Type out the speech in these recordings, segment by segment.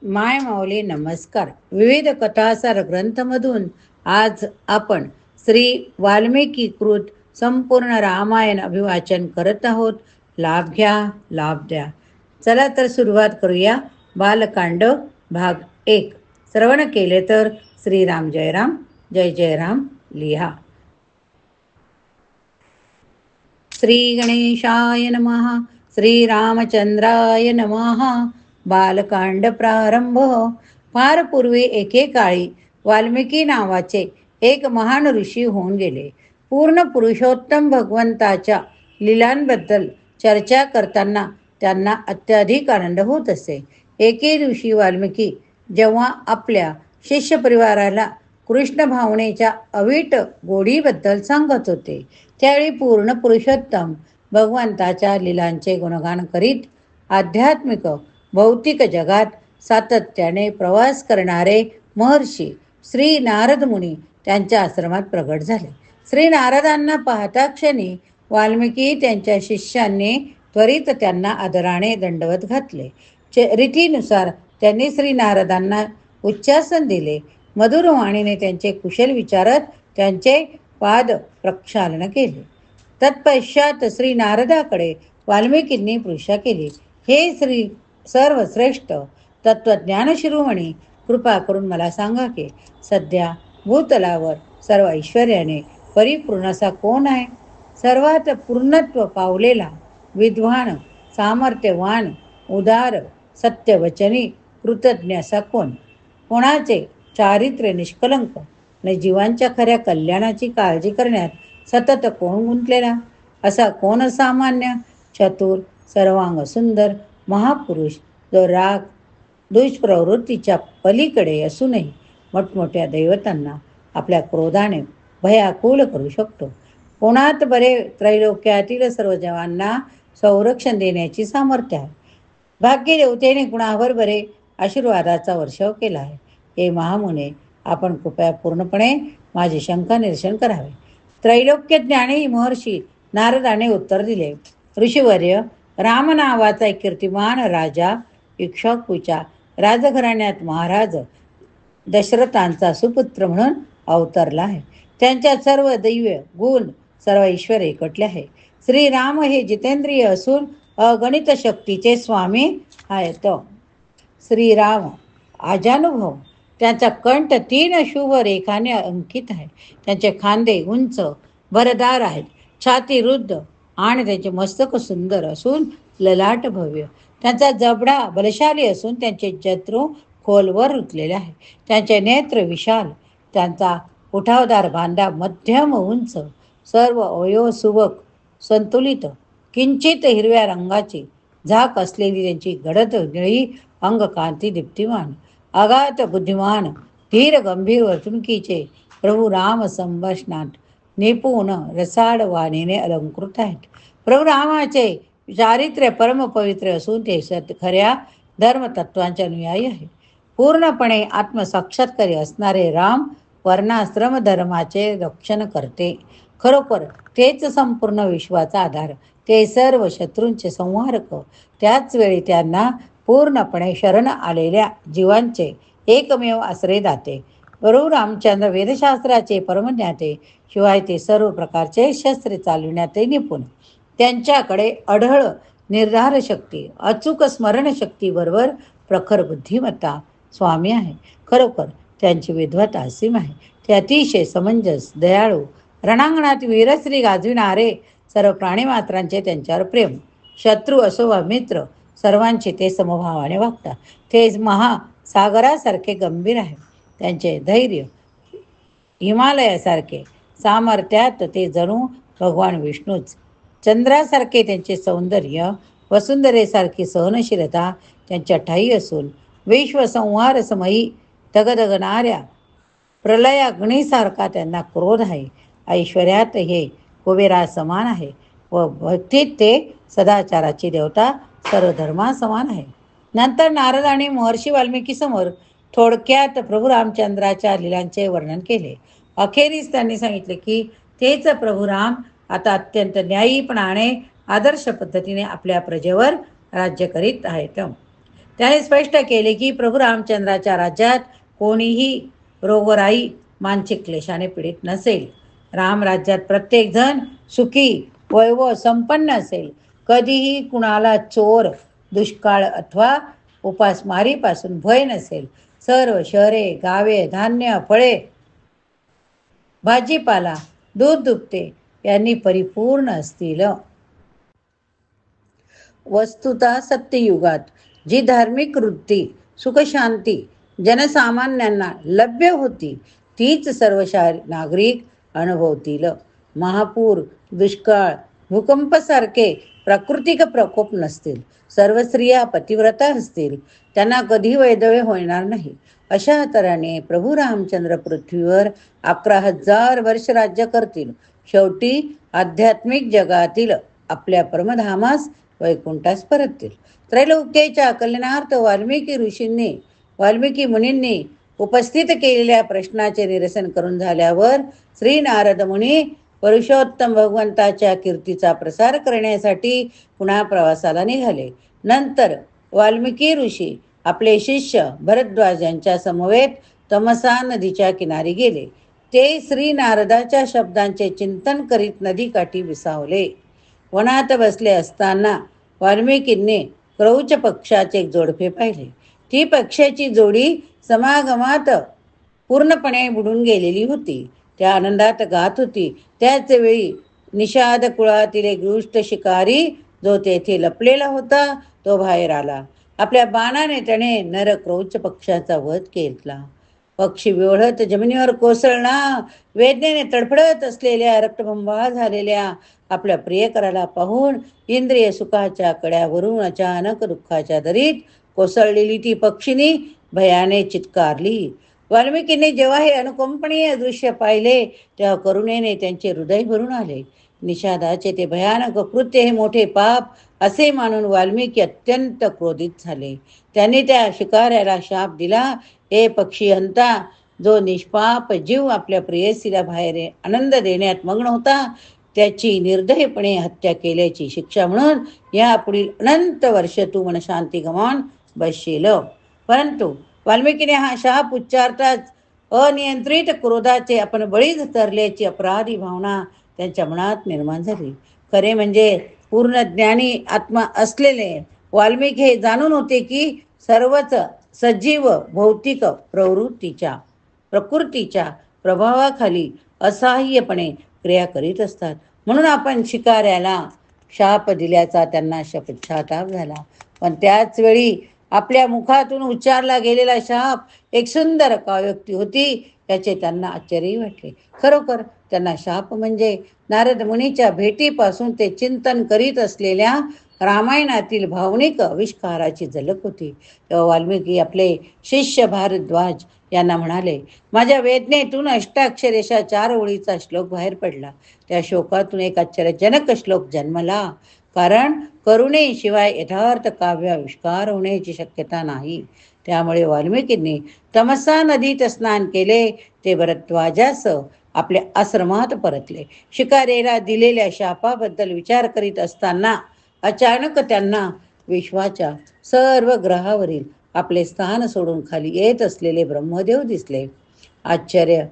माय माऊली नमस्कार. विविध कथासार ग्रंथमधून आज आपण श्री वाल्मिकी कृत संपूर्ण रामायण अभिवाचन करत आहोत. लाभ घ्या, लाभ द्या. चला तर सुरुवात करूया. बालकांड भाग 1. श्रवण केले तर श्रीराम जय राम, जय जय राम लिहा. श्री गणेशाय नमः. श्रीरामचंद्राय नमः. बालकांड प्रारंभ. फार पूर्वी एकेकाळी वाल्मिकी नावाचे एक महान ऋषी होऊन गेले. पूर्ण पुरुषोत्तम भगवंताच्या लीलांबद्दल चर्चा करताना त्यांना अत्याधिक आनंद होत असे. एके दिवशी वाल्मिकी जेव्हा आपल्या शिष्य परिवाराला कृष्ण भावनेच्या अवीट गोडीबद्दल सांगत होते, त्यावेळी पूर्ण पुरुषोत्तम भगवंताच्या लीलांचे गुणगान करीत आध्यात्मिक भौतिक जगात सातत्याने प्रवास करणारे महर्षी श्री नारद मुनी त्यांच्या आश्रमात प्रगट झाले. श्री नारदांना पाहता क्षणी वाल्मिकी त्यांच्या शिष्यांनी त्वरित त्यांना आदराने दंडवत घातले. रीतीनुसार त्यांनी श्री नारदांना उच्चासन दिले. मधुर वाणीने त्यांचे कुशल विचारत त्यांचे पाद प्रक्षालन केले. तत्पश्चात श्री नारदाकडे वाल्मिकींनी पृच्छा केली, हे श्री सर्वश्रेष्ठ तत्वज्ञान शिरोमणी, कृपा करून मला सांगा की सध्या भूतलावर सर्व ऐश्वर्याने परिपूर्ण असा कोण आहे? सर्वात पूर्णत्व पावलेला, विद्वान, सामर्थ्यवान, उदार, सत्यवचनी, कृतज्ञ असा कोण? कोणाचे चारित्र्य निष्कलंक आणि जीवांच्या खऱ्या कल्याणाची काळजी करण्यात सतत कोण गुंतलेला? असा कोण सामान्य, चतुर, सर्वांग सुंदर महापुरुष, जो राग दुष्प्रवृत्तीच्या पलीकडे असूनही मोठमोठ्या दैवतांना आपल्या क्रोधाने भयाकुल करू शकतो? कोणात बरे त्रैलोक्यातील सर्व जवांना संरक्षण देण्याची सामर्थ्य आहे? भाग्यदेवतेने कुणावर बरे आशीर्वादाचा वर्षाव केला आहे? हे महामुने, आपण कृपया पूर्णपणे माझी शंका निरसन करावे. त्रैलोक्य ज्ञानी महर्षी नारदाने उत्तर दिले, ऋषीवर्य, राम नावाचा एक कीर्तिमान राजा इक्ष्वाकूच्या राजघराण्यात महाराज दशरथांचा सुपुत्र म्हणून अवतरला आहे. त्यांच्यात सर्व दैव्य गुण, सर्व ईश्वर एकटले आहे. श्रीराम हे जितेंद्रिय असून अगणित शक्तीचे स्वामी आहेत. श्रीराम अजानुभव, त्यांचा कंठ 3 शुभ रेखाने अंकित आहे. त्यांचे खांदे उंच भरदार आहेत, छाती रुद्ध आणि त्यांचे मस्तक सुंदर असून ललाट भव्य. त्यांचा जबडा बलशाली असून त्यांचे जत्रू खोलवर रुतलेले आहे. त्यांचे नेत्र विशाल, त्यांचा उठावदार बांधा मध्यम उंच, सर्व अवयव सुबक संतुलित, किंचित हिरव्या रंगाची झाक असलेली त्यांची गडद निळी अंगकांती दीप्तिमान, अगाध बुद्धिमान, धीर गंभीर वर्तणुकीचे प्रभू राम संभाषणात निपुण रसाळ वाणीने अलंकृत आहेत. प्रभू रामाचे चारित्र्य परमपवित्र असून ते खऱ्या धर्मतत्वांच्या अनुयायी आहे. पूर्णपणे आत्मसाक्षात्कारी असणारे राम वर्णाश्रम धर्माचे रक्षण करते. खरोखर तेच संपूर्ण विश्वाचा आधार, ते सर्व शत्रूंचे संहारक, त्याच वेळी त्यांना पूर्णपणे शरण आलेल्या जीवांचे एकमेव आश्रयदाते. प्रभू रामचंद्र वेदशास्त्राचे परमज्ञाते, शिवाय ते सर्व प्रकारचे शस्त्रे चालविण्यातही निपुण. त्यांच्याकडे अढळ निर्धार शक्ती, अचूक स्मरणशक्तीबरोबर प्रखर बुद्धिमत्ता स्वामी आहे. खरोखर त्यांची विद्वत्ता असीम आहे. ते अतिशय समंजस, दयाळू, रणांगणात वीरश्री गाजविणारे, सर्व प्राणीमात्रांचे त्यांच्यावर प्रेम. शत्रू असो वा मित्र, सर्वांचे ते समभावाने वागतात. ते महासागरासारखे गंभीर आहे. त्यांचे धैर्य हिमालयासारखे, सामर्थ्यात ते जणू भगवान विष्णूच. चंद्रासारखे त्यांचे सौंदर्य, वसुंधरेसारखी सहनशीलता त्यांच्या ठायी असून विश्वसंहार समयी दगदगणाऱ्या प्रलयाग्नीसारखा त्यांना क्रोध आहे. ऐश्वर्यात हे कुबेरा समान आहे व भक्तीत ते सदाचाराची देवता सर्व धर्मासमान आहे. नंतर नारद आणि महर्षी वाल्मिकी समोर थोडक्यात प्रभू रामचंद्राच्या लीलांचे वर्णन केले. अखेरीस त्यांनी सांगितले की तेच प्रभू राम आता अत्यंत न्यायीपणाने आदर्श पद्धतीने आपल्या प्रजेवर राज्य करीत आहेत. त्याने स्पष्ट केले की प्रभू रामचंद्राच्या राज्यात कोणीही रोगराई मानसिक क्लेशाने पीडित नसेल. रामराज्यात प्रत्येक जण सुखी वैभव संपन्न असेल. कधीही कुणाला चोर, दुष्काळ अथवा उपासमारीपासून भय नसेल. सर्व शहरे, गावे, धान्य, फळे, भाजीपाला, दूध दुभते यांनी परिपूर्ण असतील. वस्तुतः सत्ययुगात जी धार्मिक वृत्ती, सुखशांती जनसामान्यांना लभ्य होती तीच सर्व नागरिक अनुभवतील. महापूर, दुष्काळ, भूकंपासारखे प्राकृतिक प्रकोप नसतील. सर्व स्त्रिया पतिव्रता असतील. त्यांना कधी वैधव्य होणार नाही. अशा तऱ्हेने प्रभू रामचंद्र पृथ्वीवर 11,000 वर्ष राज्य करतील. शेवटी आध्यात्मिक जगातील आपल्या परमधामास वैकुंठास परततील. त्रैलोक्याच्या कल्याणार्थ वाल्मिकी मुनींनी उपस्थित केलेल्या प्रश्नाचे निरसन करून झाल्यावर श्री नारद मुनी पुरुषोत्तम भगवंताच्या कीर्तीचा प्रसार करण्यासाठी पुन्हा प्रवासाला निघाले. नंतर वाल्मिकी ऋषी आपले शिष्य भरद्वाज यांच्या समवेत तमसा नदीच्या किनारी गेले. ते श्री नारदाच्या शब्दांचे चिंतन करीत नदीकाठी विसावले. वनात बसले असताना वाल्मिकींनी क्रौच पक्षाचे एक जोडपे पाहिले. ती पक्षाची जोडी समागमात पूर्णपणे बुडून गेलेली होती. त्या आनंदात गात होती. त्याच वेळी निषाद कुळातील एक दुष्ट शिकारी जो तेथे लपलेला होता तो बाहेर आला. आपल्या बाणाने त्याने नर क्रौच पक्षाचा वध केला. पक्षी विवळत जमिनीवर कोसळला. वेदनेने तडफडत असलेल्या रक्तबंबाळ झालेल्या आपल्या प्रियकराला पाहून इंद्रिय सुखाच्या कड्यावरून अचानक दुःखाच्या दरीत कोसळलेली ती पक्षिणी भयाने चित्कारली. वाल्मिकींनी जेव्हा हे अनुकंपनीय दृश्य पाहिले तेव्हा करुणेने त्यांचे हृदय भरून आले. निषादाचे ते भयानक कृत्य हे मोठे पाप असे मानून वाल्मिकी अत्यंत क्रोधित झाले. त्यांनी त्या शिकाऱ्याला शाप दिला, हे पक्षी हंता, जो निष्पाप जीव आपल्या प्रेयसीला बाहेर आनंद देण्यात मग्न होता त्याची निर्दयपणे हत्या केल्याची शिक्षा म्हणून यापुढील अनंत वर्ष तू मनशांती गमावून बसशील. परंतु वाल्मिकीने हा शाप उच्चारताच अनियंत्रित क्रोधाचे आपण बळीच ठरल्याची अपराधी भावना त्यांच्या मनात निर्माण झाली. खरे म्हणजे पूर्ण ज्ञानी आत्मा असलेले वाल्मिकी हे जाणून होते की सर्वच सजीव भौतिक प्रकृतीच्या प्रभावाखाली असहाय्यपणे क्रिया करीत असतात. म्हणून आपण शिकाऱ्याला शाप दिल्याचा त्यांना पश्चाताप झाला. पण त्याच वेळी आपल्या मुखातून उच्चारला गेलेला शाप एक सुंदर काव्योक्ती होती याचे त्यांना आश्चर्य वाटले. खरोखर त्यांना शाप म्हणजे नारद मुनीच्या भेटीपासून ते चिंतन करीत असलेल्या रामायणातील भावनिक आविष्काराची झलक होती. तेव्हा वाल्मिकी आपले शिष्य भारद्वाज यांना म्हणाले, माझ्या वेदनेतून अष्टाक्षरेशा 4 ओळीचा श्लोक बाहेर पडला. त्या शोकातून एक आश्चर्यजनक श्लोक जन्मला. कारण करुणेशिवाय यथार्थ काव्य आविष्कार होण्याची शक्यता नाही. त्यामुळे वाल्मिकींनी तमसा नदीत स्नान केले. ते भरद्वाजास आपल्या आश्रमात परतले. शिकारीला दिलेल्या शापाबद्दल विचार करीत असताना अचानक त्यांना विश्वाच्या सर्व ग्रहावरील आपले स्थान सोडून खाली येत असलेले ब्रह्मदेव दिसले. आश्चर्य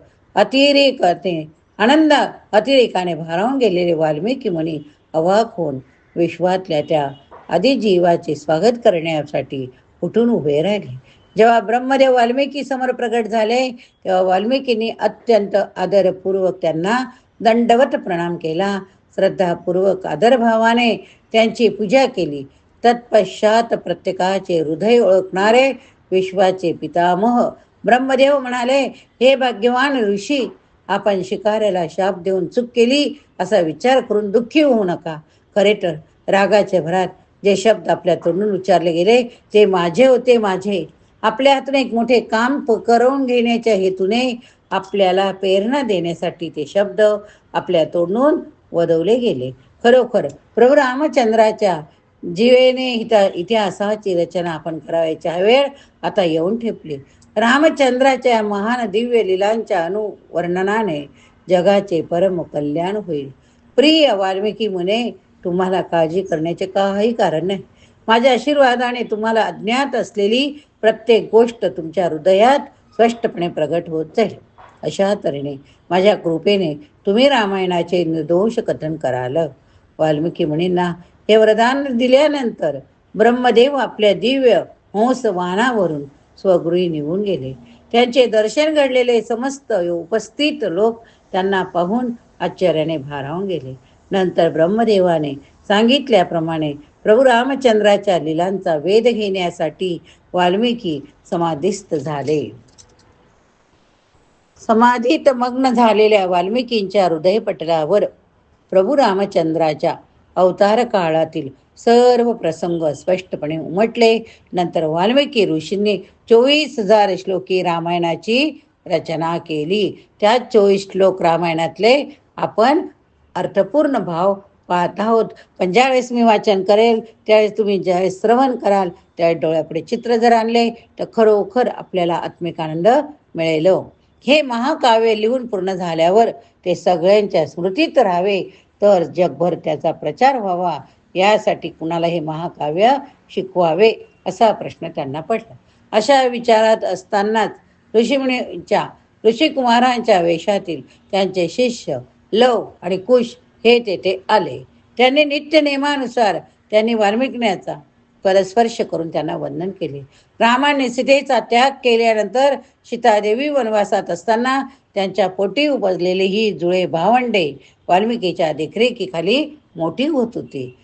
आनंद अतिरेकाने भारावून गेलेले वाल्मिकी मुनी अवाक होऊन विश्वातल्या त्या आदिजीवाचे स्वागत करण्यासाठी उठून उभे राहिले. जेव्हा ब्रह्मदेव वाल्मिकी समोर प्रगट झाले तेव्हा वाल्मिकींनी अत्यंत आदरपूर्वक त्यांना दंडवत प्रणाम केला. श्रद्धापूर्वक आदरभावाने त्यांची पूजा केली. तत्पश्चात प्रत्येकाचे हृदय ओळखणारे विश्वाचे पितामह ब्रह्मदेव म्हणाले, हे भाग्यवान ऋषी, आपण शिकाऱ्याला शाप देऊन चूक केली असा विचार करून दुःखी होऊ नका. खरे तर रागाच्या भरात जे शब्द आपल्या तोंडून उच्चारले गेले ते माझे होते. माझे आपल्या हातून एक मोठे काम करून घेण्याच्या हेतूने आपल्याला प्रेरणा देण्यासाठी ते शब्द आपल्या तोंडून वदवले गेले. खरोखर प्रभू रामचंद्राच्या जीवेने इतिहासाची रचना आपण करायच्या वेळ आता येऊन ठेपली. रामचंद्राच्या महान दिव्य लीलांच्या अनुवर्णनाने जगाचे परम कल्याण होईल. प्रिय वाल्मिकी मुने, तुम्हाला काळजी करण्याचे काही कारण नाही. माझ्या आशीर्वादाने तुम्हाला अज्ञात असलेली प्रत्येक गोष्ट तुमच्या हृदयात स्पष्टपणे प्रगट होत जाईल. अशा तऱ्हेने माझ्या कृपेने तुम्ही रामायणाचे निर्दोष कथन कराल. वाल्मिकी मुनींना हे वरदान दिल्यानंतर ब्रह्मदेव आपल्या दिव्य हंस वाहनावरून स्वगृही निघून गेले. त्यांचे दर्शन घडलेले समस्त उपस्थित लोक त्यांना पाहून आश्चर्याने भारावून गेले. नंतर ब्रह्मदेवाने सांगितल्याप्रमाणे प्रभू रामचंद्राच्या लीलांचा वेध घेण्यासाठी वाल्मिकी समाधिस्थ झाले. समाधीत मग्न झालेल्या वाल्मिकींच्या हृदयपटलावर प्रभू रामचंद्राच्या अवतार काळातील सर्व प्रसंग स्पष्टपणे उमटले. नंतर वाल्मिकी ऋषींनी 24,000 श्लोकी रामायणाची रचना केली. त्यात 24 श्लोक रामायणातले आपण अर्थपूर्ण भाव पाहत आहोत. पण ज्यावेळेस मी वाचन करेल त्यावेळेस तुम्ही ज्यावेळेस श्रवण कराल त्यावेळेस डोळ्यापुढे चित्र जर आणले तर खरोखर आपल्याला आत्मिक आनंद मिळेल. हे महाकाव्य लिहून पूर्ण झाल्यावर ते सगळ्यांच्या स्मृतीत राहावे, तर जगभर त्याचा प्रचार व्हावा, यासाठी कुणाला हे महाकाव्य शिकवावे असा प्रश्न त्यांना पडला. अशा विचारात असतानाच ऋषिकुमारांच्या वेशातील त्यांचे शिष्य लव आणि कुश हे तेथे आले. त्यांनी नित्य नियमानुसार त्यांनी वाल्मिकीचा पदस्पर्श करून त्यांना वंदन केले. रामाने सीतेचा त्याग केल्यानंतर सीतादेवी वनवासात असताना त्यांच्या पोटी उपजलेली ही जुळे भावंडे वाल्मिकीच्या देखरेखीखाली मोठी होत होती.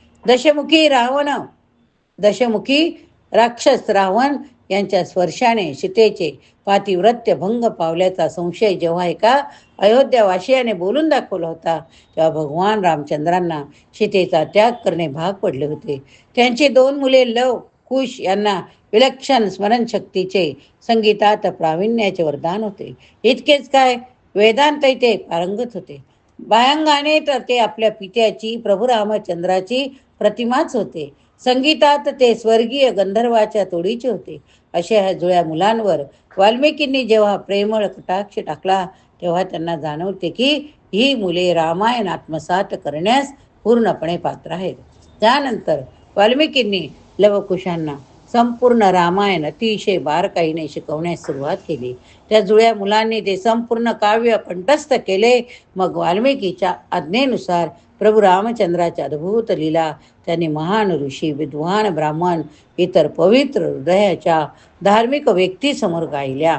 दशमुखी राक्षस रावण यांच्या स्पर्शाने सीतेचे पातिव्रत्य भंग पावल्याचा संशय जेव्हा एका अयोध्यावासियाने बोलून दाखवला होता, तेव्हा भगवान रामचंद्रांना सीतेचा त्याग करणे भाग पडले होते. त्यांची 2 मुले लव, कुश यांना विलक्षण स्मरणशक्तीचे, संगीतात प्रावीण्याचे वरदान होते. इतकेच काय, वेदांतही ते पारंगत होते. बायांगाने तर ते आपल्या पित्याची प्रभू रामचंद्राची प्रतिमाच होते. संगीतात ते स्वर्गीय गंधर्वाच्या तोडीचे होते. अशा ह्या जुळ्या मुलांवर वाल्मिकींनी जेव्हा प्रेमळ कटाक्ष टाकला तेव्हा त्यांना जाणवते की ही मुले रामायण आत्मसात करण्यास पूर्णपणे पात्र आहेत. त्यानंतर वाल्मिकींनी लवकुशांना संपूर्ण रामायण अतिशय बारकाईने शिकवण्यास सुरुवात केली. त्या जुळ्या मुलांनी ते संपूर्ण काव्य कंठस्थ केले. मग वाल्मिकीच्या आज्ञेनुसार प्रभू रामचंद्राच्या अद्भुत लीला त्यांनी महान ऋषी, विद्वान ब्राह्मण, इतर पवित्र हृदयाच्या धार्मिक व्यक्तीसमोर गायल्या.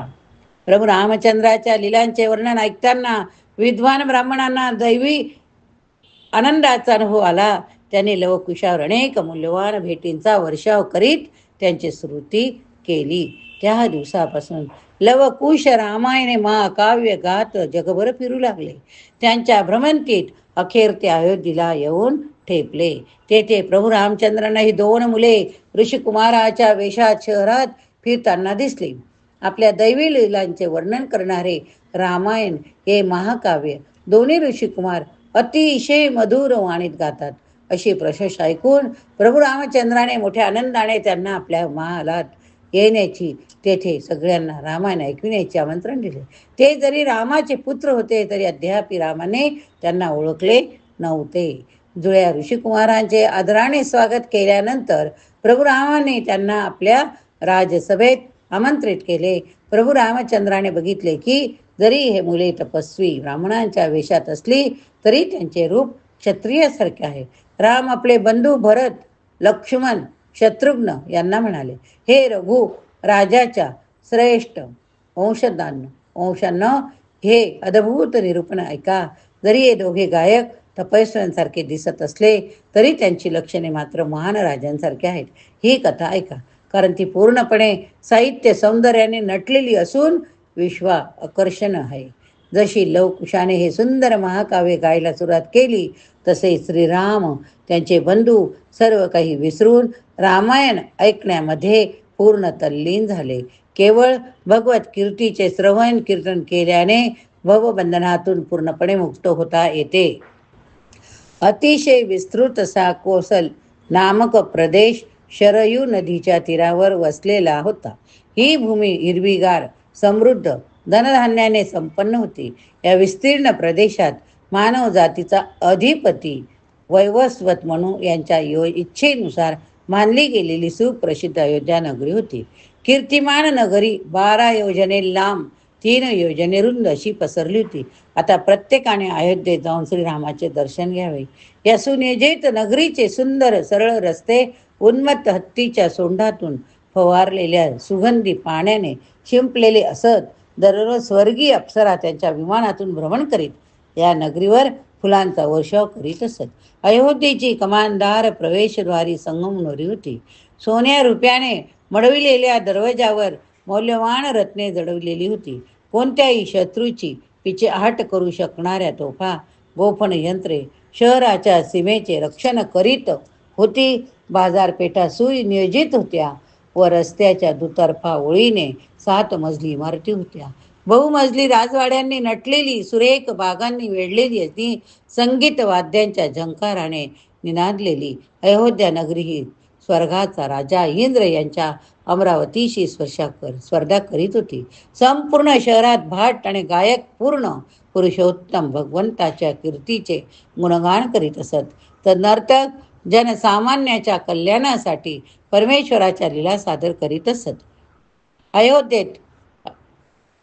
प्रभू रामचंद्राच्या लीलांचे वर्णन ऐकताना विद्वान ब्राह्मणांना दैवी आनंदाचा अनुभव आला. त्यांनी लवकुशावर अनेक मूल्यवान भेटींचा वर्षाव करीत त्यांची स्तुती केली. त्या दिवसापासून लवकुश रामायणे महाकाव्य गात जगभर फिरू लागले. त्यांच्या भ्रमंतीत अखेर ते अयोध्येला येऊन ठेपले. तेथे प्रभू रामचंद्रांना ही 2 मुले ऋषिकुमाराच्या वेशात शहरात फिरताना दिसली. आपल्या दैवी लीलांचे वर्णन करणारे रामायण हे महाकाव्य दोन्ही ऋषिकुमार अतिशय मधुर वाणीत गातात. अशी प्रशंसा ऐकून प्रभू रामचंद्राने मोठ्या आनंदाने त्यांना आपल्या महालात येण्याची, तेथे सगळ्यांना रामायण ऐकविण्याचे आमंत्रण दिले. ते जरी रामाचे पुत्र होते तरी अद्याप रामाने त्यांना ओळखले नव्हते. जुळ्या ऋषिकुमारांचे आदराने स्वागत केल्यानंतर प्रभू रामाने त्यांना आपल्या राजसभेत आमंत्रित केले. प्रभू रामचंद्राने बघितले की जरी हे मुले तपस्वी ब्राह्मणांच्या वेशात असली तरी त्यांचे रूप क्षत्रियासारखे आहे. राम आपले बंधू भरत, लक्ष्मण, शत्रुघ्न यांना म्हणाले, हे रघु राजाच्या श्रेष्ठ वंशांना हे अद्भुत निरूपण ऐका. जरी हे दोघे गायक तपस्व्यांसारखे दिसत असले तरी त्यांची लक्षणे मात्र महान राजांसारखे आहेत. ही कथा ऐका, कारण ती पूर्णपणे साहित्य सौंदर्याने नटलेली असून विश्वा आकर्षण आहे. जशी लवकुशाने हे सुंदर महाकाव्य गायला सुरुवात केली तसे श्रीराम, त्यांचे बंधू सर्व काही विसरून रामायण ऐकण्यामध्ये पूर्ण तल्लीन झाले. केवळ भगवत कीर्तीचे श्रवण कीर्तन केल्याने भवबंधनातून पूर्णपणे मुक्त होता येते. अतिशय विस्तृत असा कोसल नामक प्रदेश शरयू नदीच्या तीरावर वसलेला होता. ही भूमी हिरवीगार, समृद्ध, धनधान्याने संपन्न होती. या विस्तीर्ण प्रदेशात मानव जातीचा अधिपती वैवस्वत म्हणून यांच्या इच्छेनुसार मानली गेलेली सुप्रसिद्ध अयोध्या नगरी होती. कीर्तिमान नगरी 12 योजने लांब 3 योजने रुंद अशी पसरली होती. आता प्रत्येकाने अयोध्येत जाऊन श्रीरामाचे दर्शन घ्यावे. या सुनियोजित नगरीचे सुंदर सरळ रस्ते उन्मत्त हत्तीच्या सोंडातून फवारलेल्या सुगंधी पाण्याने शिंपलेले असत. दररोज स्वर्गीय अप्सरा त्यांच्या विमानातून भ्रमण करीत या नगरीवर फुलांचा वर्षाव करीत असत. अयोध्येची कमानदार प्रवेशद्वारी संगमरवरी होती. सोन्या रुपयाने मढविलेल्या दरवाजावर मौल्यवान रत्ने जडवलेली होती. कोणत्याही शत्रूची पिछेहाट करू शकणाऱ्या तोफा, गोफण यंत्रे शहराच्या सीमेचे रक्षण करीत होती. बाजारपेठा सुनियोजित होत्या व रस्त्याच्या दुतर्फा ओळीने 7 मजली इमारती होत्या. बहुमजली राजवाड्यांनी नटलेली, सुरेख बागांनी वेढलेली अशी संगीत वाद्यांच्या झंकाराने निनादलेली अयोध्या नगरी ही स्वर्गाचा राजा इंद्र यांच्या अमरावतीशी स्पर्धा करीत होती. संपूर्ण शहरात भाट आणि गायक पूर्ण पुरुषोत्तम भगवंताच्या कीर्तीचे गुणगान करीत असत. तर नर्तक जनसामान्याच्या कल्याणासाठी परमेश्वराच्या लीला सादर करीत असत. अयोध्येत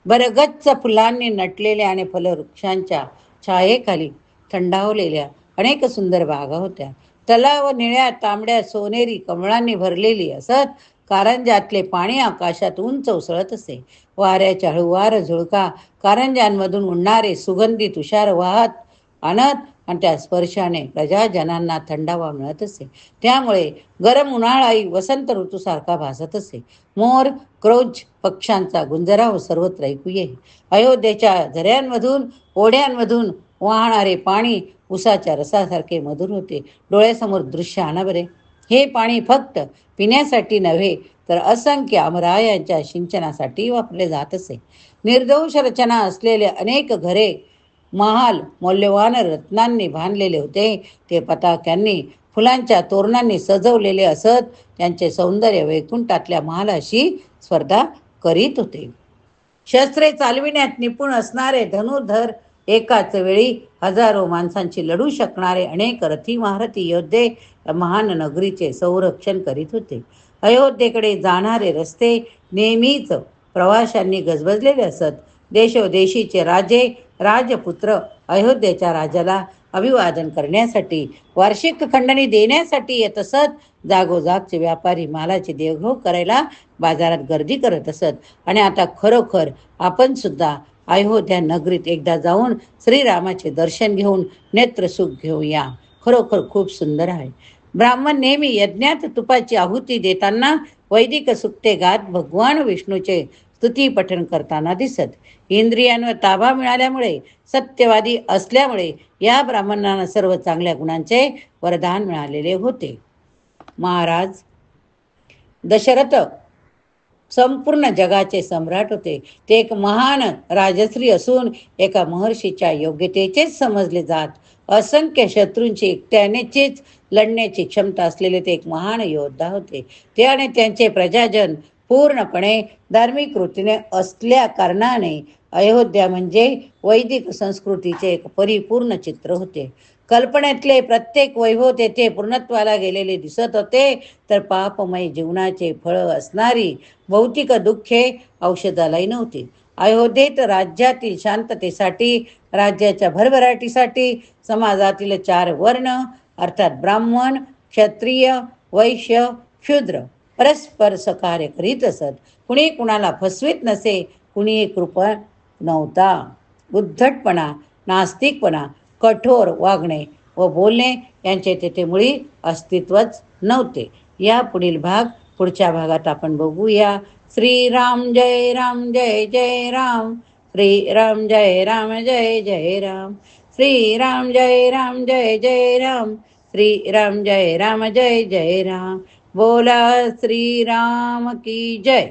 बरगच्च फुलांनी नटलेल्या आणि फलवृक्षांच्या छायेखाली थंडावलेल्या अनेक सुंदर बागा होत्या. तलाव निळ्या, तांबड्या, सोनेरी कमळांनी भरलेली असत. कारंजातले पाणी आकाशात उंच उसळत असे. वाऱ्याच्या हळूवार झुळका कारंजांमधून उडणारे सुगंधी तुषार वाहत आणत आणि त्या स्पर्शाने प्रजाजनांना थंडावा मिळत असे. त्यामुळे गरम उन्हाळाही वसंत ऋतूसारखा भासत असे. मोर, क्रोच पक्ष्यांचा गुंजराव सर्वत्र ऐकू येई. अयोध्येच्या झऱ्यांमधून, ओढ्यांमधून वाहणारे पाणी उसाच्या रसासारखे मधुर होते. डोळ्यासमोर दृश्य आणा बरे. हे पाणी फक्त पिण्यासाठी नव्हे तर असंख्य अमरायांच्या सिंचनासाठी वापरले जात असे. निर्दोष रचना असलेले अनेक घरे, महाल मौल्यवान रत्नांनी बांधलेले होते. ते पताक्यांनी, फुलांच्या तोरणांनी सजवलेले असत. त्यांचे सौंदर्य वैकुंठातल्या महालाशी स्पर्धा करीत होते. शस्त्रे चालविण्यात निपुण असणारे धनुर्धर, एकाच वेळी हजारो माणसांची लढू शकणारे अनेक रथी महारथी योद्धे महान नगरीचे संरक्षण करीत होते. अयोध्येकडे जाणारे रस्ते नेहमीच प्रवाशांनी गजबजलेले असत. देशोदेशीचे राजे, राजपुत्र अयोध्येच्या राजाला अभिवादन करण्यासाठी, वार्षिक खंडणी देण्यासाठी येत असत. जागोजागचे व्यापारी मालाची देवघेव करायला बाजारात गर्दी करत असत. आणि आता खरोखर आपण सुद्धा अयोध्या नगरीत एकदा जाऊन श्रीरामाचे दर्शन घेऊन नेत्रसुख घेऊया. खरोखर खूप सुंदर आहे. ब्राह्मण नेहमी यज्ञात तुपाची आहुती देताना वैदिक सुक्ते गात भगवान विष्णूचे स्तुती पठण करताना दिसत. इंद्रियांवर ताबा मिळाल्यामुळे, सत्यवादी असल्यामुळे या ब्राह्मणांना सर्व चांगल्या गुणांचे वरदान मिळालेले होते. महाराज दशरथ संपूर्ण जगाचे सम्राट होते. ते एक महान राजश्री असून एका महर्षीच्या योग्यतेचेच समजले जात. असंख्य शत्रूंची एकट्यानेच लढण्याची क्षमता असलेले ते एक महान योद्धा होते. ते आणि त्यांचे प्रजाजन पूर्णपणे धार्मिक वृत्तीने असल्या कारणाने अयोध्या म्हणजे वैदिक संस्कृतीचे एक परिपूर्ण चित्र होते. कल्पनेतले प्रत्येक वैभव तेथे पूर्णत्वाला गेलेले दिसत होते. तर पापमय जीवनाचे फळ असणारी भौतिक दुःखे औषधालाही नव्हती. अयोध्येत राज्यातील शांततेसाठी, राज्याच्या भरभराटीसाठी समाजातील 4 वर्ण अर्थात ब्राह्मण, क्षत्रिय, वैश्य, शूद्र परस्पर सहकार्य करीत असत. कुणी कुणाला फसवीत नसे. कुणी कृपा नव्हता. उद्धटपणा, नास्तिकपणा, कठोर वागणे व बोलणे यांचे तेथे मुळी अस्तित्वच नव्हते. या पुढच्या भागात आपण बघूया. श्रीराम जय राम जय जय राम. श्रीराम जय राम जय जय राम. श्रीराम जय राम जय जय राम. श्रीराम जय राम जय जय राम. बोला श्रीराम की जय.